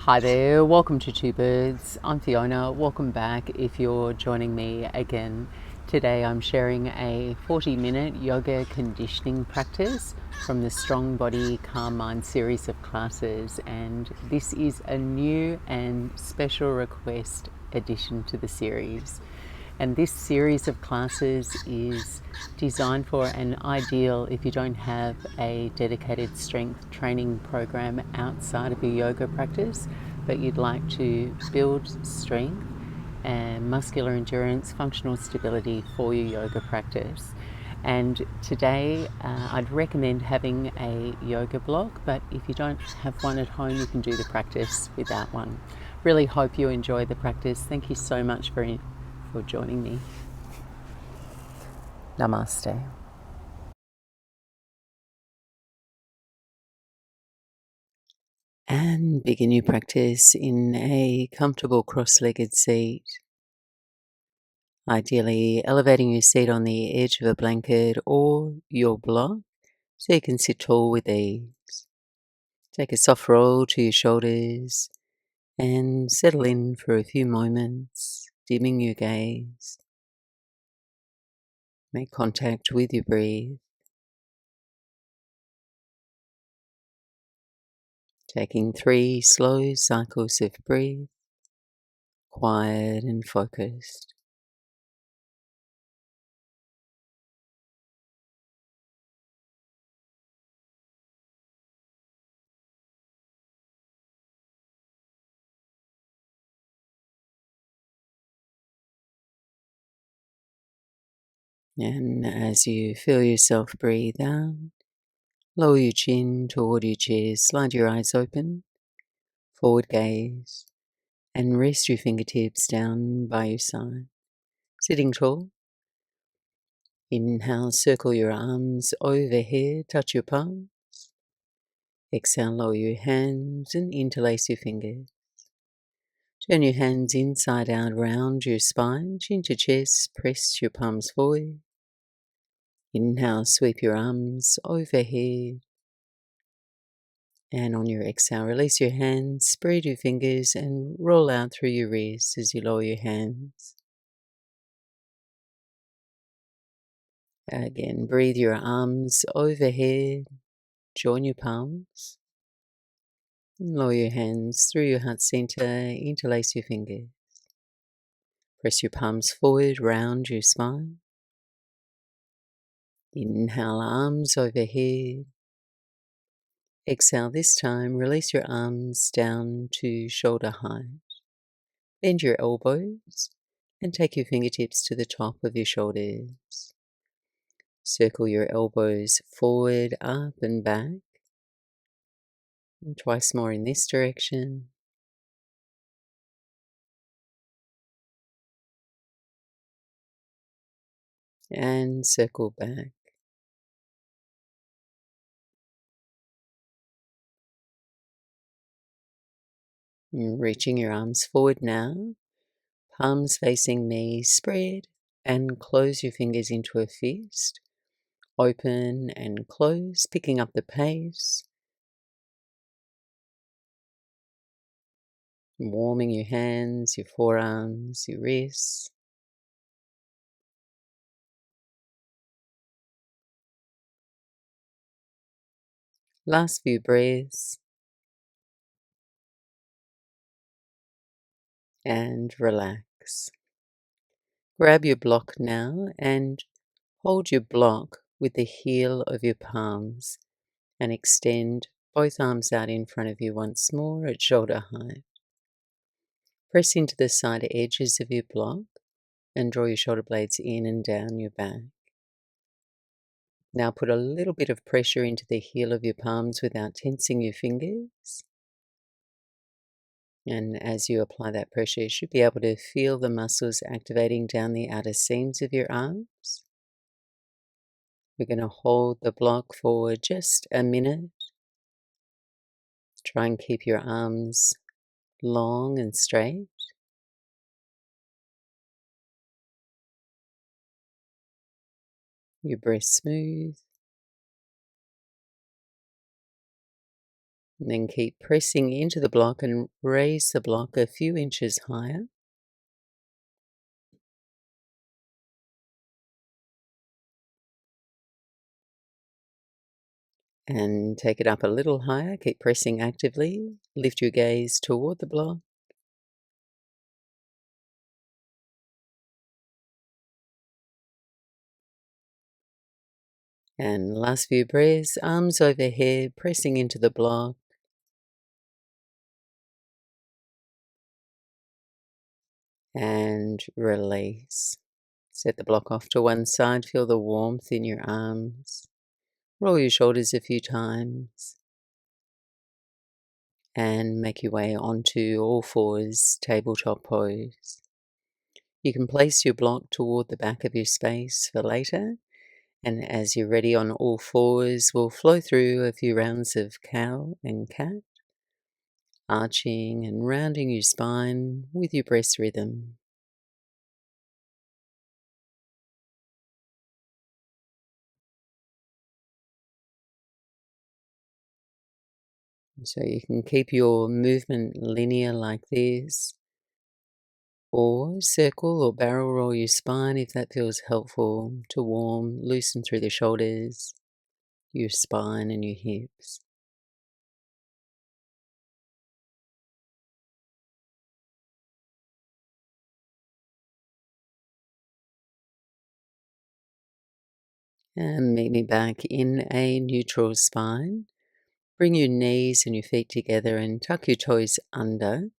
Hi there, welcome to Two Birds. I'm Fiona. Welcome back if you're joining me again. Today I'm sharing a 40-minute yoga conditioning practice from the Strong Body Calm Mind series of classes, and this is a new and special request addition to the series. And this series of classes is designed for and ideal if you don't have a dedicated strength training program outside of your yoga practice, but you'd like to build strength and muscular endurance, functional stability for your yoga practice. And today I'd recommend having a yoga block, but if you don't have one at home, you can do the practice without one. Really hope you enjoy the practice. Thank you so much for joining me. Namaste. And begin your practice in a comfortable cross-legged seat. Ideally, elevating your seat on the edge of a blanket or your block so you can sit tall with ease. Take a soft roll to your shoulders and settle in for a few moments, dimming your gaze. Make contact with your breath. Taking 3 slow cycles of breath, quiet and focused. And as you feel yourself breathe out, lower your chin toward your chest, slide your eyes open, forward gaze, and rest your fingertips down by your side. Sitting tall, inhale, circle your arms overhead, touch your palms. Exhale, lower your hands and interlace your fingers. Turn your hands inside out round your spine, chin to chest, press your palms forward. Inhale, sweep your arms overhead. And on your exhale, release your hands, spread your fingers and roll out through your wrists as you lower your hands. Again, breathe your arms overhead, join your palms. Lower your hands through your heart center, interlace your fingers. Press your palms forward, round your spine. Inhale, arms overhead. Exhale, this time, release your arms down to shoulder height. Bend your elbows and take your fingertips to the top of your shoulders. Circle your elbows forward, up and back. And twice more in this direction. And circle back. Reaching your arms forward now, palms facing me, spread and close your fingers into a fist. Open and close, picking up the pace. Warming your hands, your forearms, your wrists. Last few breaths. And relax. Grab your block now and hold your block with the heel of your palms and extend both arms out in front of you once more at shoulder height. Press into the side edges of your block and draw your shoulder blades in and down your back. Now put a little bit of pressure into the heel of your palms without tensing your fingers. And as you apply that pressure, you should be able to feel the muscles activating down the outer seams of your arms. We're going to hold the block for just a minute. Try and keep your arms long and straight. Your breath smooth. And then keep pressing into the block and raise the block a few inches higher. And take it up a little higher. Keep pressing actively. Lift your gaze toward the block. And last few breaths, arms overhead, pressing into the block. And release. Set the block off to one side. Feel the warmth in your arms. Roll your shoulders a few times. And make your way onto all fours, tabletop pose. You can place your block toward the back of your space for later. And as you're ready on all fours, we'll flow through a few rounds of cow and cat, arching and rounding your spine with your breath rhythm. So you can keep your movement linear like this, or circle or barrel roll your spine if that feels helpful to warm, loosen through the shoulders, your spine and your hips. And meet me back in a neutral spine. Bring your knees and your feet together and tuck your toes under.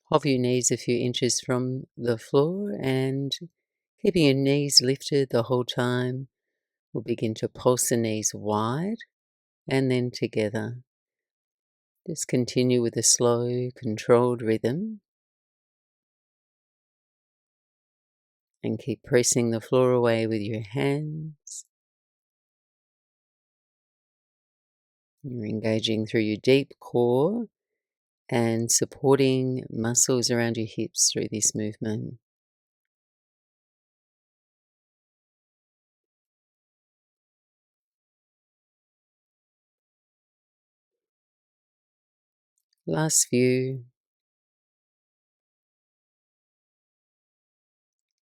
Hover your knees a few inches from the floor and keeping your knees lifted the whole time, we'll begin to pulse the knees wide and then together. Just continue with a slow, controlled rhythm and keep pressing the floor away with your hands. You're engaging through your deep core and supporting muscles around your hips through this movement. Last few.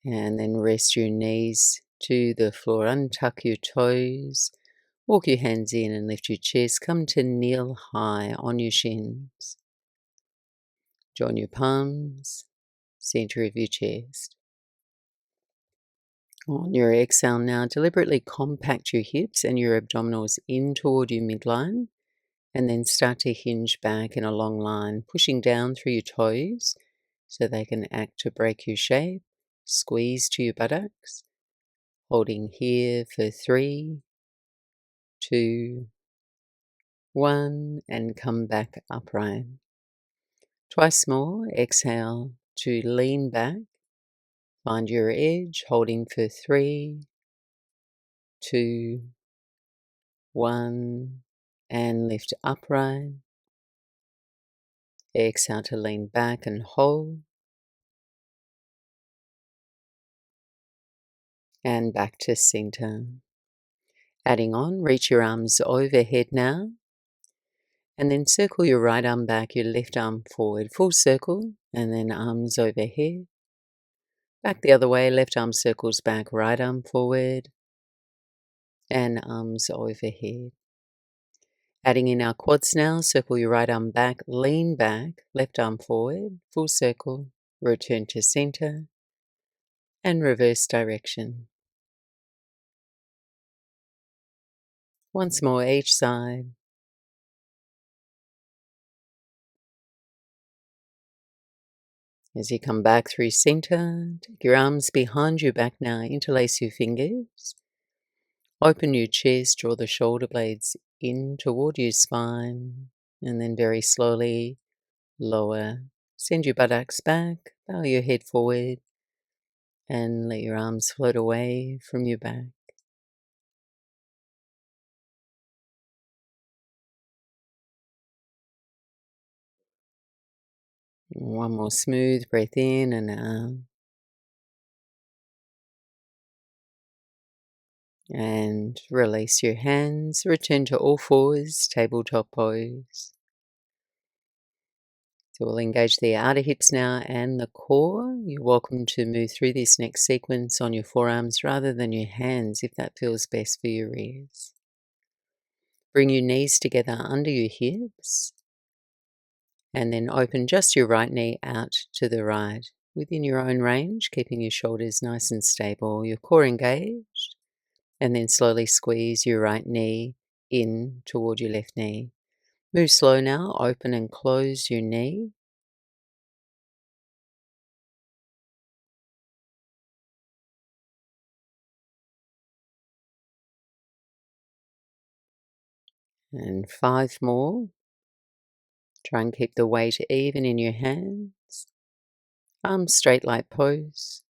And then rest your knees to the floor. Untuck your toes. Walk your hands in and lift your chest. Come to kneel high on your shins. Join your palms, center of your chest. On your exhale now, deliberately compact your hips and your abdominals in toward your midline. And then start to hinge back in a long line, pushing down through your toes so they can act to break your shape. Squeeze to your buttocks. Holding here for 3, 2, 1, and come back upright. Twice more, exhale to lean back, find your edge, holding for 3, 2, 1, and lift upright. Exhale to lean back and hold. And back to center. Adding on, reach your arms overhead now. And then circle your right arm back, your left arm forward. Full circle, and then arms overhead. Back the other way, left arm circles back, right arm forward, and arms overhead. Adding in our quads now, circle your right arm back, lean back, left arm forward, full circle, return to center, and reverse direction. Once more each side. As you come back through center, take your arms behind your back now, interlace your fingers. Open your chest, draw the shoulder blades in toward your spine, and then very slowly lower. Send your buttocks back, bow your head forward, and let your arms float away from your back. One more smooth breath in and out. And release your hands. Return to all fours, tabletop pose. So we'll engage the outer hips now and the core. You're welcome to move through this next sequence on your forearms rather than your hands if that feels best for your ears. Bring your knees together under your hips and then open just your right knee out to the right within your own range, keeping your shoulders nice and stable, your core engaged, and then slowly squeeze your right knee in toward your left knee. Move slow now, open and close your knee. And 5 more. Try and keep the weight even in your hands. Arms straight like pose.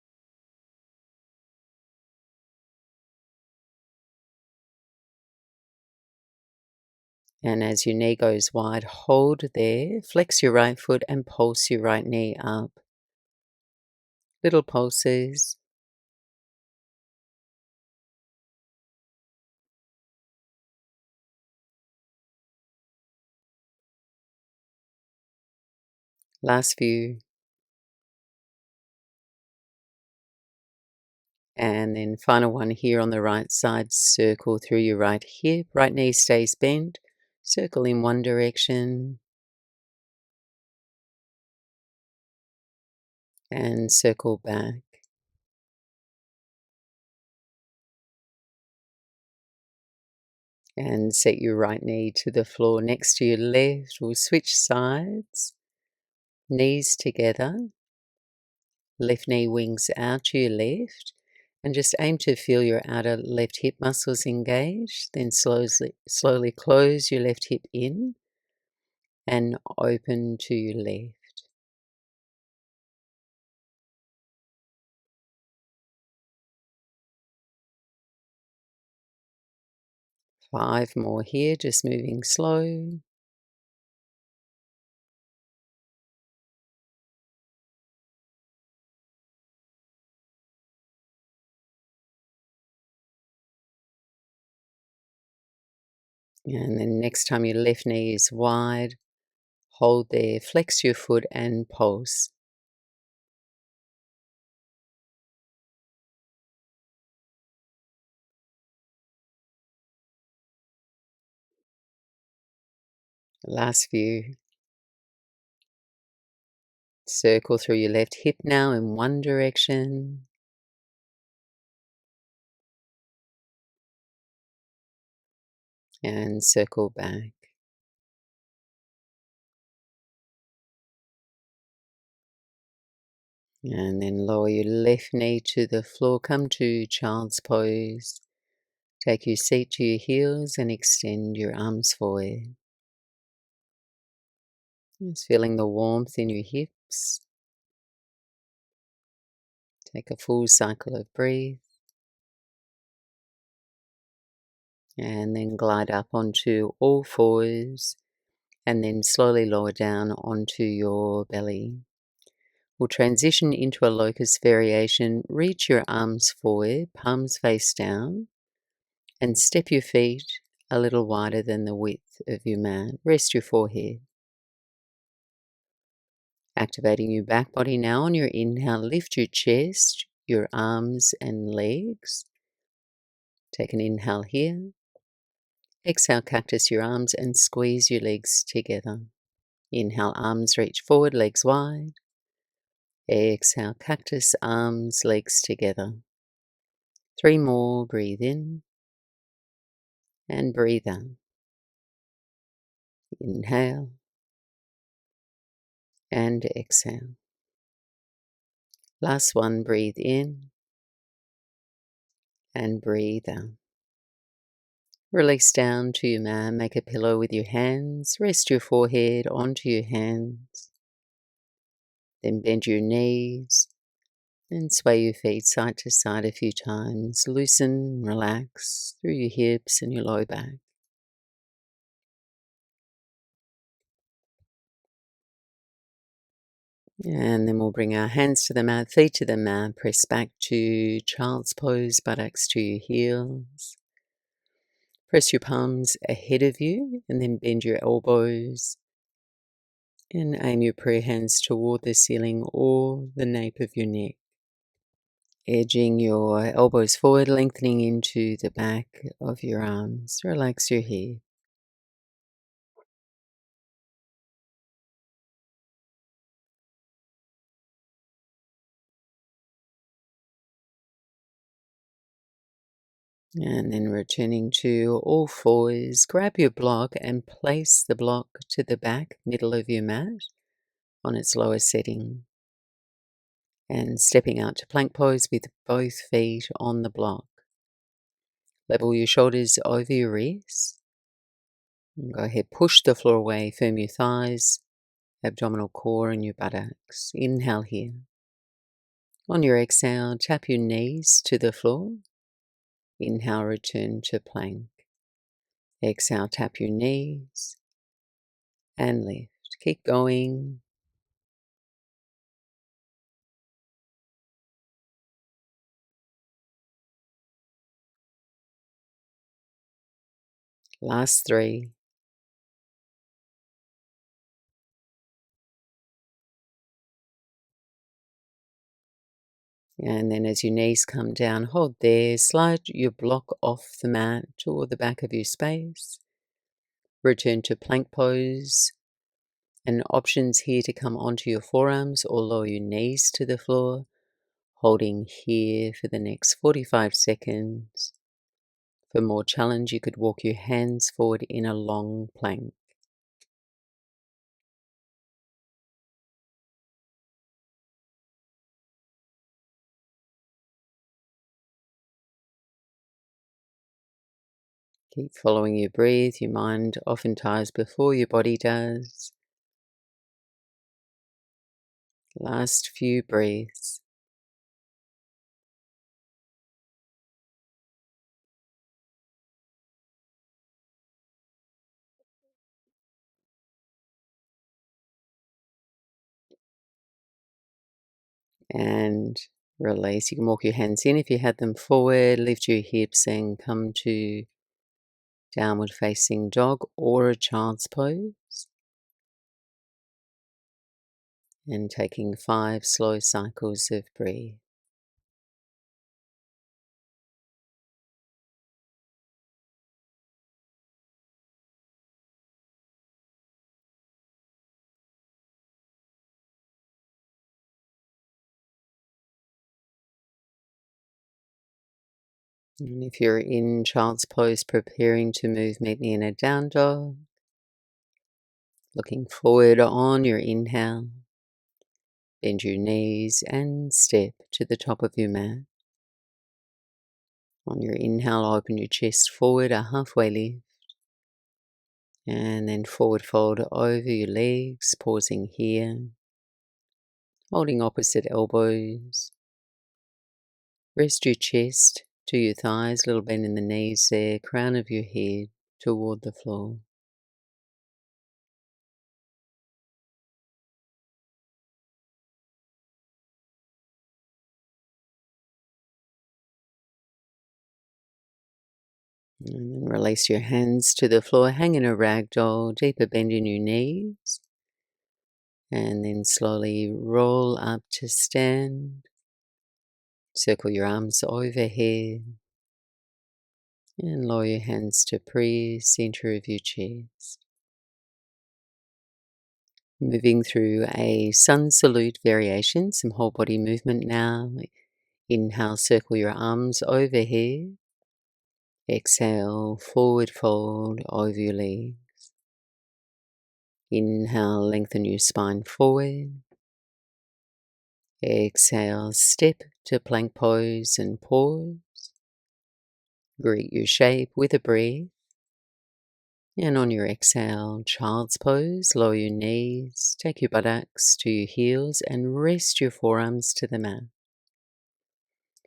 And as your knee goes wide, hold there. Flex your right foot and pulse your right knee up. Little pulses. Last few. And then final one here on the right side. Circle through your right hip. Right knee stays bent. Circle in one direction. And circle back. And set your right knee to the floor next to your left. We'll switch sides. Knees together. Left knee wings out to your left. And just aim to feel your outer left hip muscles engaged. Then slowly close your left hip in and open to your left. Five more here, just moving slow. And then next time your left knee is wide, hold there, flex your foot and pulse. Last few. Circle through your left hip now in one direction. And circle back. And then lower your left knee to the floor. Come to child's pose. Take your seat to your heels and extend your arms forward. Just feeling the warmth in your hips. Take a full cycle of breath. And then glide up onto all fours. And then slowly lower down onto your belly. We'll transition into a locust variation. Reach your arms forward, palms face down, and step your feet a little wider than the width of your mat. Rest your forehead. Activating your back body now on your inhale. Lift your chest, your arms and legs. Take an inhale here. Exhale, cactus your arms and squeeze your legs together. Inhale, arms reach forward, legs wide. Exhale, cactus, arms, legs together. 3 more, breathe in and breathe out. Inhale and exhale. Last one, breathe in and breathe out. Release down to your mat, make a pillow with your hands, rest your forehead onto your hands. Then bend your knees and sway your feet side to side a few times. Loosen, relax through your hips and your low back. And then we'll bring our hands to the mat, feet to the mat, press back to child's pose, buttocks to your heels. Press your palms ahead of you and then bend your elbows and aim your prayer hands toward the ceiling or the nape of your neck. Edging your elbows forward, lengthening into the back of your arms. Relax your head. And then returning to all fours, grab your block and place the block to the back middle of your mat on its lowest setting. And stepping out to plank pose with both feet on the block. Level your shoulders over your wrists. And go ahead, push the floor away, firm your thighs, abdominal core and your buttocks. Inhale here. On your exhale, tap your knees to the floor. Inhale, return to plank. Exhale, tap your knees and lift. Keep going. Last 3. And then as your knees come down, hold there. Slide your block off the mat toward the back of your space. Return to plank pose. And options here to come onto your forearms or lower your knees to the floor. Holding here for the next 45 seconds. For more challenge, you could walk your hands forward in a long plank. Keep following your breath. Your mind often tires before your body does. Last few breaths. And release. You can walk your hands in if you had them forward. Lift your hips and come to downward facing dog or a child's pose. And taking 5 slow cycles of breath. And if you're in child's pose preparing to move, meet me in a down dog. Looking forward on your inhale. Bend your knees and step to the top of your mat. On your inhale, open your chest forward, a halfway lift. And then forward fold over your legs, pausing here. Holding opposite elbows. Rest your chest to your thighs, little bend in the knees there, crown of your head toward the floor. And then release your hands to the floor, hang in a ragdoll, deeper bend in your knees. And then slowly roll up to stand. Circle your arms overhead. And lower your hands to prayer, center of your chest. Moving through a sun salute variation, some whole body movement now. Inhale, circle your arms overhead. Exhale, forward fold over your legs. Inhale, lengthen your spine forward. Exhale, step to plank pose and pause. Greet your shape with a breath. And on your exhale, child's pose, lower your knees, take your buttocks to your heels and rest your forearms to the mat.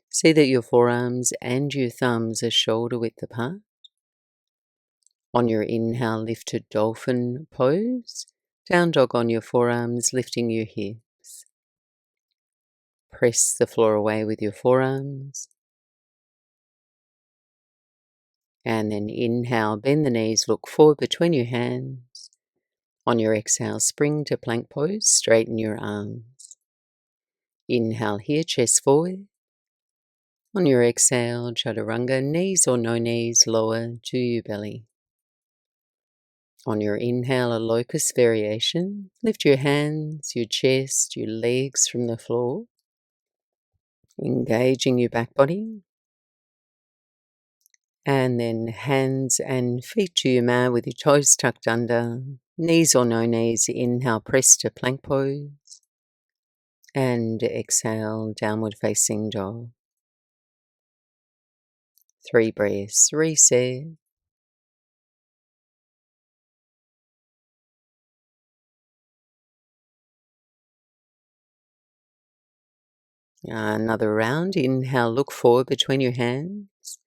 See that your forearms and your thumbs are shoulder width apart. On your inhale, lift to dolphin pose. Down dog on your forearms, lifting your hips. Press the floor away with your forearms. And then inhale, bend the knees, look forward between your hands. On your exhale, spring to plank pose, straighten your arms. Inhale here, chest forward. On your exhale, chaturanga, knees or no knees, lower to your belly. On your inhale, a locust variation. Lift your hands, your chest, your legs from the floor. Engaging your back body. And then hands and feet to your mat with your toes tucked under. Knees or no knees, inhale, press to plank pose. And exhale, downward facing dog. 3 breaths, reset. Another round, inhale, look forward between your hands.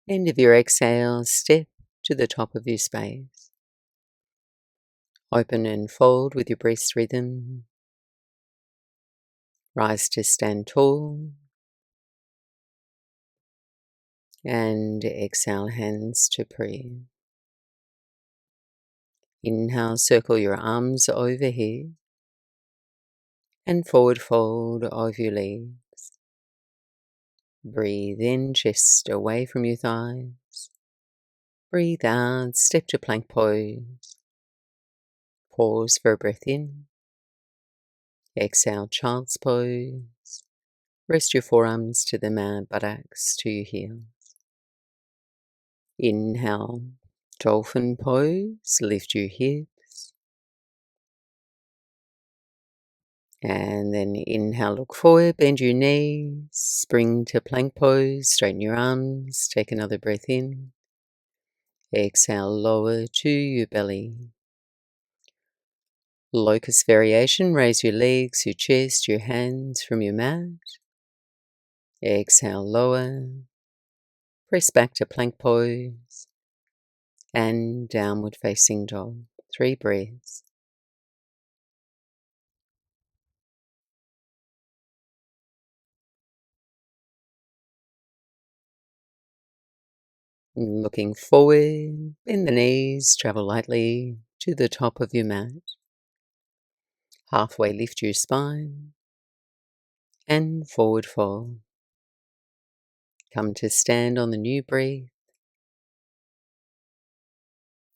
End of your exhale, step to the top of your space. Open and fold with your breath's rhythm. Rise to stand tall. And exhale, hands to prayer. Inhale, circle your arms overhead. And forward fold over your legs. Breathe in, chest away from your thighs. Breathe out, step to plank pose. Pause for a breath in. Exhale, child's pose. Rest your forearms to the mat, buttocks to your heels. Inhale, dolphin pose, lift your hips. And then inhale, look forward, bend your knees, spring to plank pose, straighten your arms, take another breath in. Exhale, lower to your belly. Locust variation, raise your legs, your chest, your hands from your mat. Exhale, lower. Press back to plank pose. And downward facing dog. 3 breaths. Looking forward, bend the knees, travel lightly to the top of your mat. Halfway lift your spine and forward fold. Come to stand on the new breath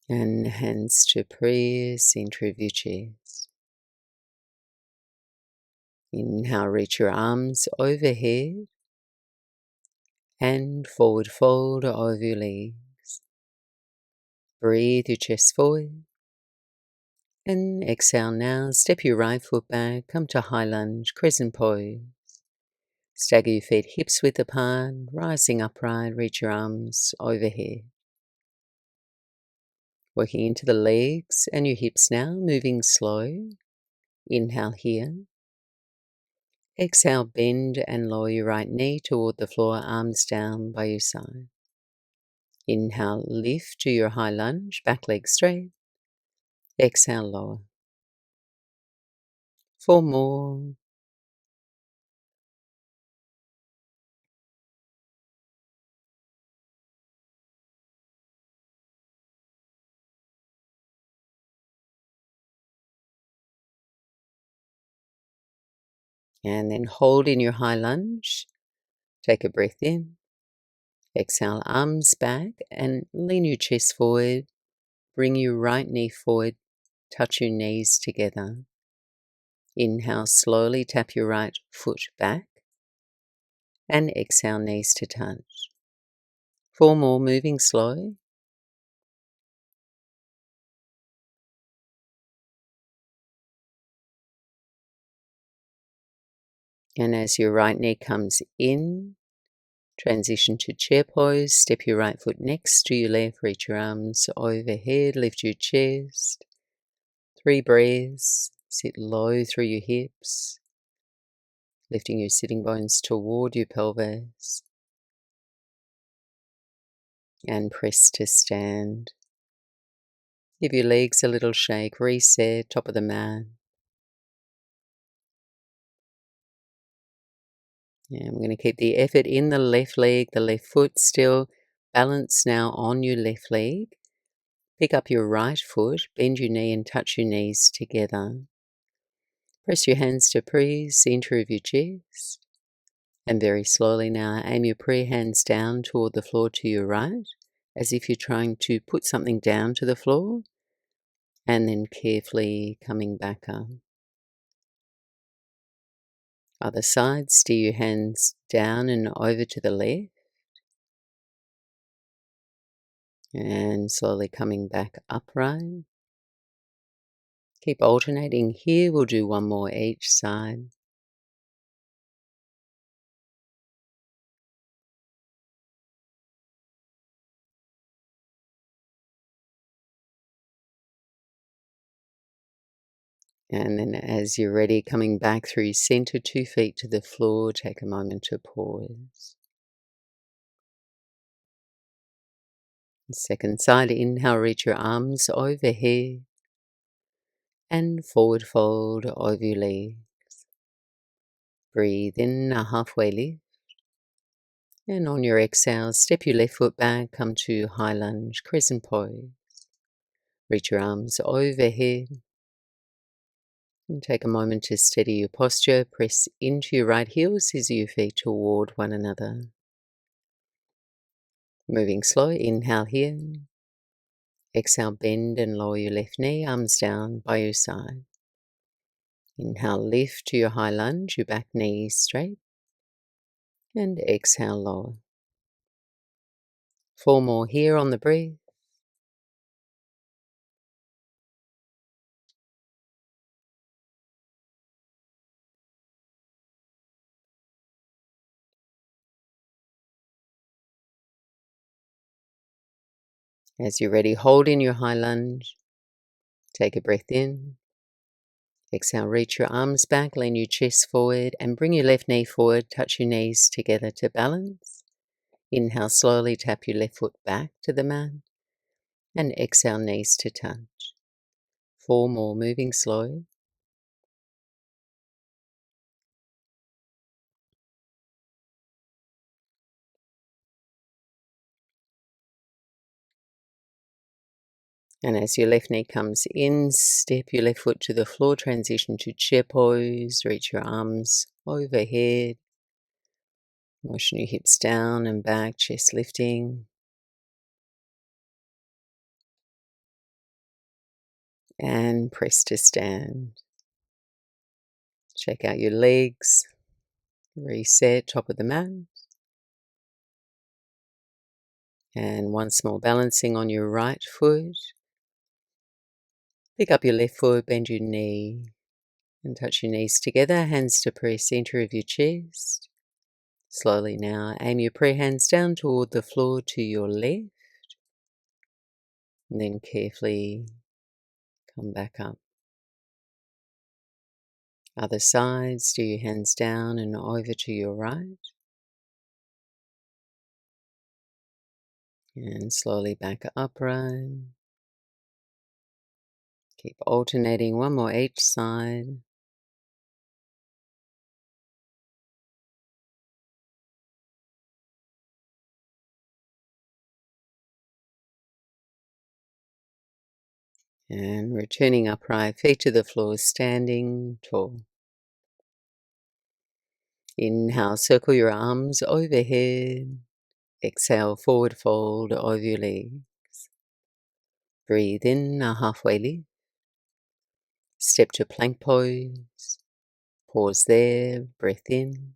and hands to prayer, center of your chest. Inhale, reach your arms overhead and forward fold over your legs. Breathe your chest forward. And exhale now, step your right foot back, come to high lunge, crescent pose. Stagger your feet hips width apart, rising upright, reach your arms overhead. Working into the legs and your hips now, moving slow. Inhale here. Exhale, bend and lower your right knee toward the floor, arms down by your side. Inhale, lift to your high lunge, back leg straight. Exhale, lower. 4 more. And then hold in your high lunge. Take a breath in. Exhale, arms back and lean your chest forward. Bring your right knee forward. Touch your knees together. Inhale, slowly tap your right foot back. And exhale, knees to touch. 4 more, moving slow. And as your right knee comes in, transition to chair pose. Step your right foot next to your left. Reach your arms overhead. Lift your chest. 3 breaths. Sit low through your hips. Lifting your sitting bones toward your pelvis. And press to stand. Give your legs a little shake. Reset, top of the mat. And we're going to keep the effort in the left leg, the left foot still. Balance now on your left leg. Pick up your right foot, bend your knee and touch your knees together. Press your hands to pre-center of your chest. And very slowly now, aim your pre-hands down toward the floor to your right, as if you're trying to put something down to the floor, and then carefully coming back up. Other side, steer your hands down and over to the left, and slowly coming back upright. Keep alternating here. We'll do one more each side. And then as you're ready, coming back through center, 2 feet to the floor, take a moment to pause. Second side, inhale, reach your arms overhead and forward fold over your legs. Breathe in a halfway lift. And on your exhale, step your left foot back, come to high lunge, crescent pose. Reach your arms overhead. And take a moment to steady your posture. Press into your right heel, scissor your feet toward one another. Moving slow, inhale here. Exhale, bend and lower your left knee, arms down by your side. Inhale, lift to your high lunge, your back knee straight. And exhale, lower. 4 more here on the breath. As you're ready, hold in your high lunge. Take a breath in. Exhale, reach your arms back, lean your chest forward and bring your left knee forward. Touch your knees together to balance. Inhale, slowly tap your left foot back to the mat. And exhale, knees to touch. 4 more, moving slow. And as your left knee comes in, step your left foot to the floor, transition to chair pose, reach your arms overhead, motion your hips down and back, chest lifting. And press to stand. Check out your legs, reset, top of the mat. And once more, balancing on your right foot. Pick up your left foot, bend your knee, and touch your knees together, hands to pre-center of your chest. Slowly now, aim your pre-hands down toward the floor to your left, and then carefully come back up. Other side, steer your hands down and over to your right, and slowly back upright. Keep alternating, 1 more each side. And returning upright, feet to the floor, standing tall. Inhale, circle your arms overhead. Exhale, forward fold over your legs. Breathe in a halfway lift. Step to plank pose. Pause there, breath in.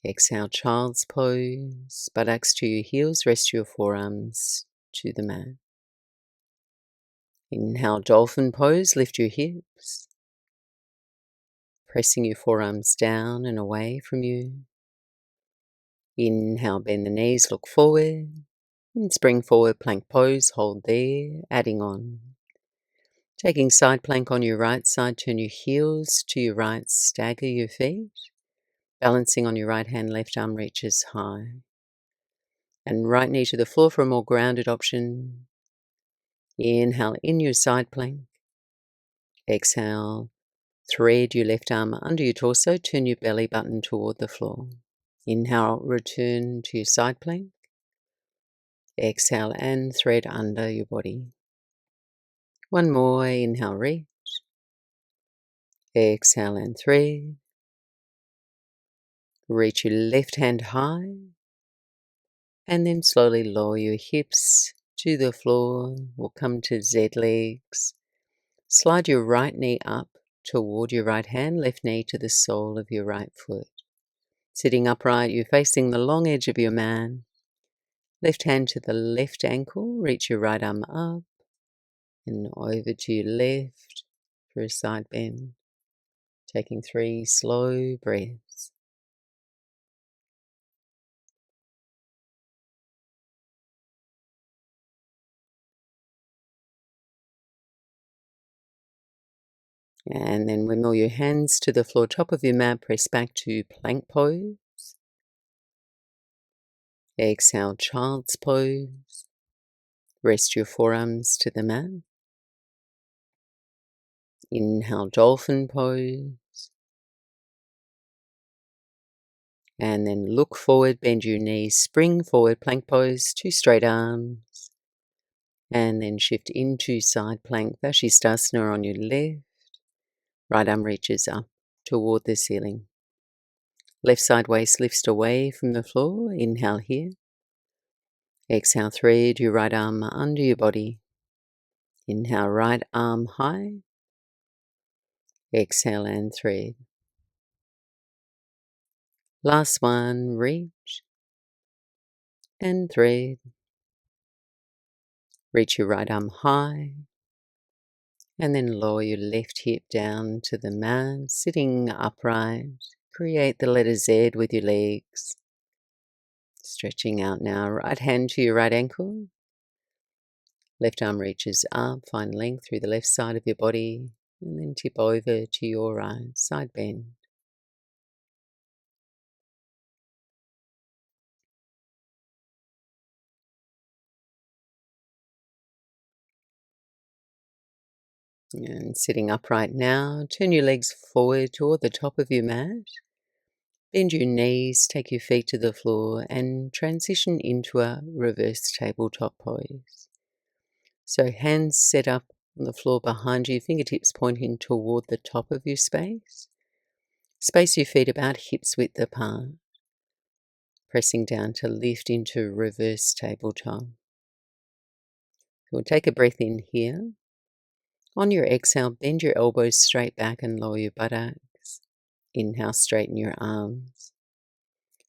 Exhale, child's pose. Buttocks to your heels, rest your forearms to the mat. Inhale, dolphin pose, lift your hips. Pressing your forearms down and away from you. Inhale, bend the knees, look forward. And spring forward, plank pose, hold there, adding on. Taking side plank on your right side, turn your heels to your right, stagger your feet. Balancing on your right hand, left arm reaches high. And right knee to the floor for a more grounded option. Inhale in your side plank. Exhale, Thread your left arm under your torso, turn your belly button toward the floor. Inhale, return to your side plank. Exhale and thread under your body. One more, inhale, reach. Exhale and thread. Reach your left hand high. And then slowly lower your hips to the floor. We'll come to Z legs. Slide your right knee up toward your right hand, left knee to the sole of your right foot. Sitting upright, you're facing the long edge of your mat. Left hand to the left ankle, reach your right arm up and over to your left for a side bend. Taking 3 slow breaths. And then wimble your hands to the floor, top of your mat, press back to plank pose. Exhale, child's pose. Rest your forearms to the mat. Inhale, dolphin pose. And then look forward, bend your knees, spring forward, plank pose, 2 straight arms. And then shift into side plank, Vashisthasana on your left. Right arm reaches up toward the ceiling. Left side waist lifts away from the floor. Inhale here. Exhale, thread your right arm under your body. Inhale, right arm high. Exhale and thread. Last one, reach and thread. Reach your right arm high. And then lower your left hip down to the mat, sitting upright. Create the letter Z with your legs. Stretching out now, right hand to your right ankle. Left arm reaches up, find length through the left side of your body, and then tip over to your right, side bend. And sitting upright now, turn your legs forward toward the top of your mat. Bend your knees, take your feet to the floor, and transition into a reverse tabletop pose. So hands set up on the floor behind you, fingertips pointing toward the top of your space. Space your feet about hips width apart. Pressing down to lift into reverse tabletop. We'll take a breath in here. On your exhale, bend your elbows straight back and lower your buttocks. Inhale, straighten your arms.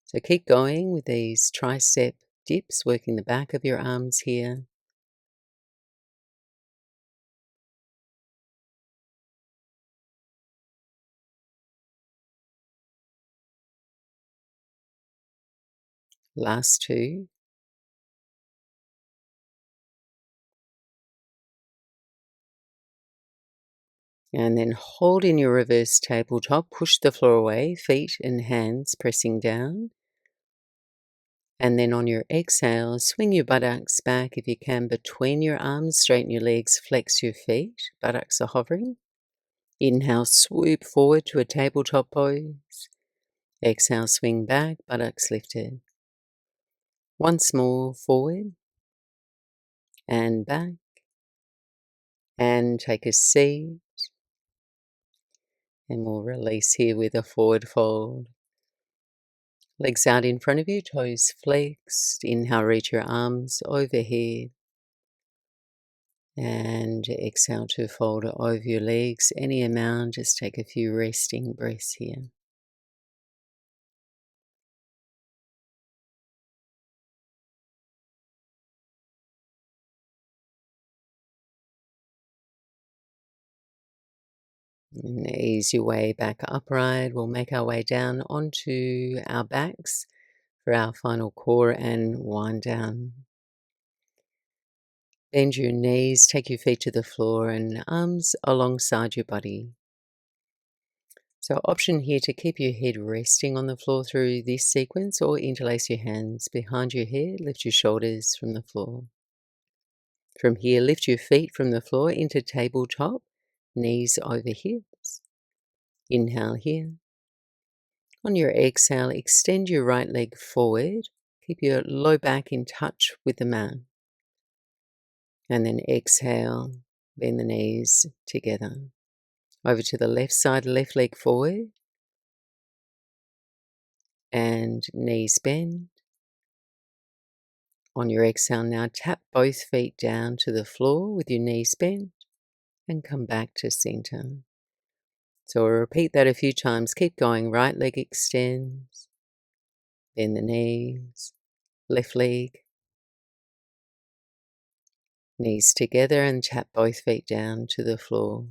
So keep going with these tricep dips, working the back of your arms here. Last 2. And then hold in your reverse tabletop, push the floor away, feet and hands pressing down. And then on your exhale, swing your buttocks back if you can between your arms, straighten your legs, flex your feet, buttocks are hovering. Inhale, swoop forward to a tabletop pose. Exhale, swing back, buttocks lifted. Once more, forward and back. And take a seat. And we'll release here with a forward fold. Legs out in front of you, toes flexed. Inhale, reach your arms overhead. And exhale to fold over your legs any amount. Just take a few resting breaths here. And ease your way back upright. We'll make our way down onto our backs for our final core and wind down. Bend your knees, take your feet to the floor and arms alongside your body. So option here to keep your head resting on the floor through this sequence, or interlace your hands behind your head, lift your shoulders from the floor. From here, lift your feet from the floor into tabletop, knees over hips. Inhale here. On your exhale, extend your right leg forward. Keep your low back in touch with the mat. And then exhale, bend the knees together. Over to the left side, left leg forward. And knees bend. On your exhale now, tap both feet down to the floor with your knees bent and come back to center. So we'll repeat that a few times. Keep going. Right leg extends. Bend the knees. Left leg. Knees together and tap both feet down to the floor.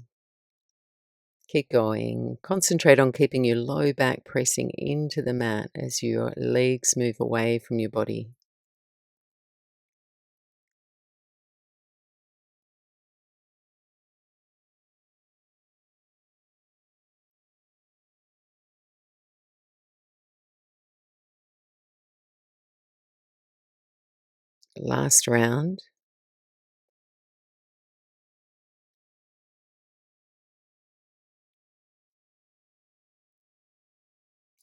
Keep going. Concentrate on keeping your low back pressing into the mat as your legs move away from your body. Last round.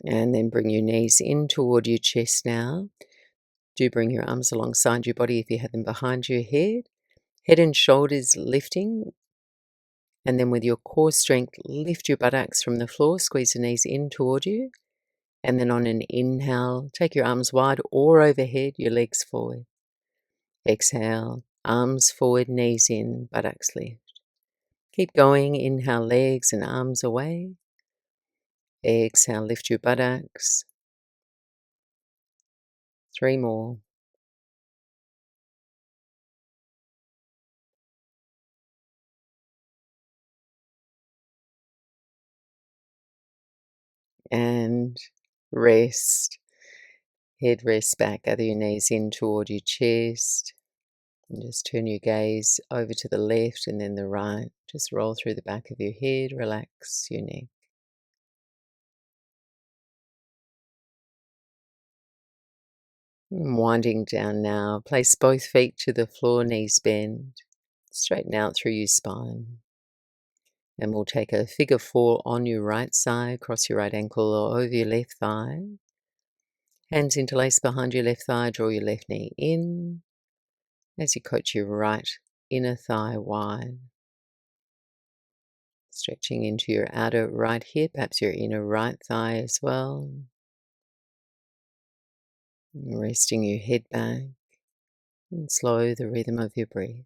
And then bring your knees in toward your chest now. Do bring your arms alongside your body if you have them behind your head. Head and shoulders lifting. And then with your core strength, lift your buttocks from the floor. Squeeze the knees in toward you. And then on an inhale, take your arms wide or overhead, your legs forward. Exhale, arms forward, knees in, buttocks lift. Keep going. Inhale, legs and arms away. Exhale, lift your buttocks. 3 more. And rest. Head rests back. Gather your knees in toward your chest. And just turn your gaze over to the left and then the right. Just roll through the back of your head. Relax your neck. And winding down now. Place both feet to the floor, knees bend. Straighten out through your spine. And we'll take a figure 4 on your right side. Cross your right ankle or over your left thigh. Hands interlace behind your left thigh. Draw your left knee in as you coat your right inner thigh wide. Stretching into your outer right hip, perhaps your inner right thigh as well. Resting your head back and slow the rhythm of your breath.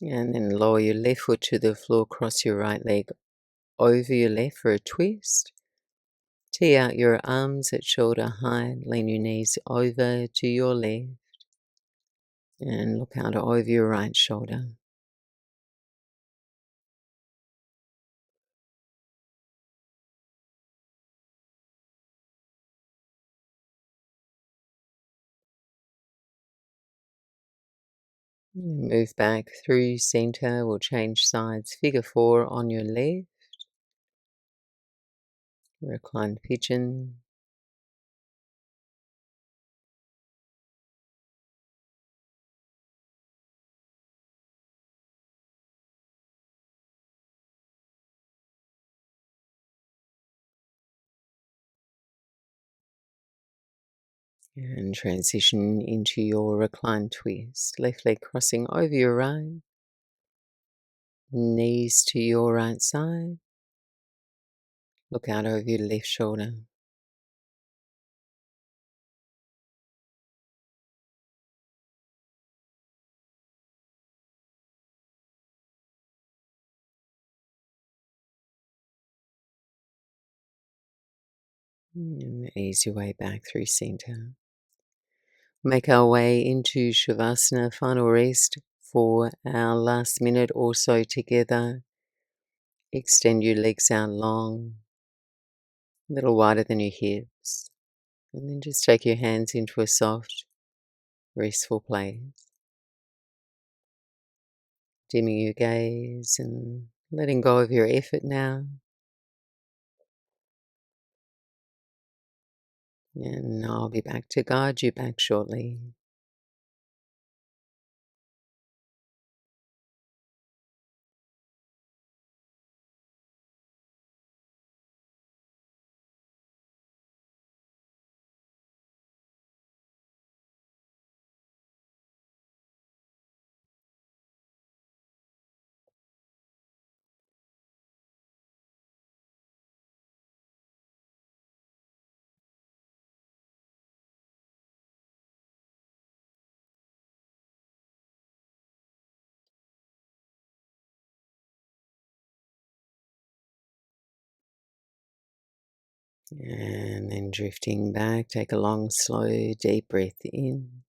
And then lower your left foot to the floor, cross your right leg over your left for a twist. Tee out your arms at shoulder height, lean your knees over to your left and look out over your right shoulder. Move back through center. We'll change sides. Figure 4 on your left. Reclined pigeon. And transition into your reclined twist. Left leg crossing over your right. Knees to your right side. Look out over your left shoulder. And ease your way back through center. Make our way into Shavasana, final rest for our last minute or so together. Extend your legs out long, a little wider than your hips. And then just take your hands into a soft, restful place. Dimming your gaze and letting go of your effort now. And I'll be back to guide you back shortly. And then drifting back, take a long, slow, deep breath in.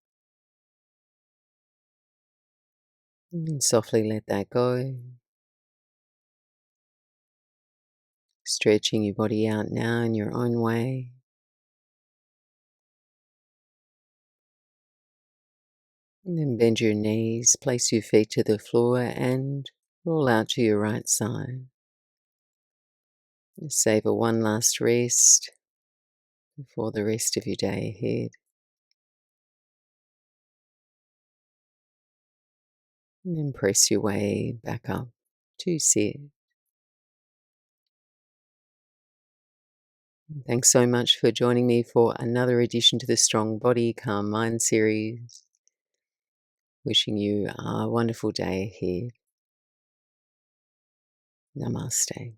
And softly let that go. Stretching your body out now in your own way. And then bend your knees, place your feet to the floor and roll out to your right side. Savor one last rest before the rest of your day ahead. And then press your way back up to sit. Thanks so much for joining me for another edition to the Strong Body, Calm Mind series. Wishing you a wonderful day ahead. Namaste.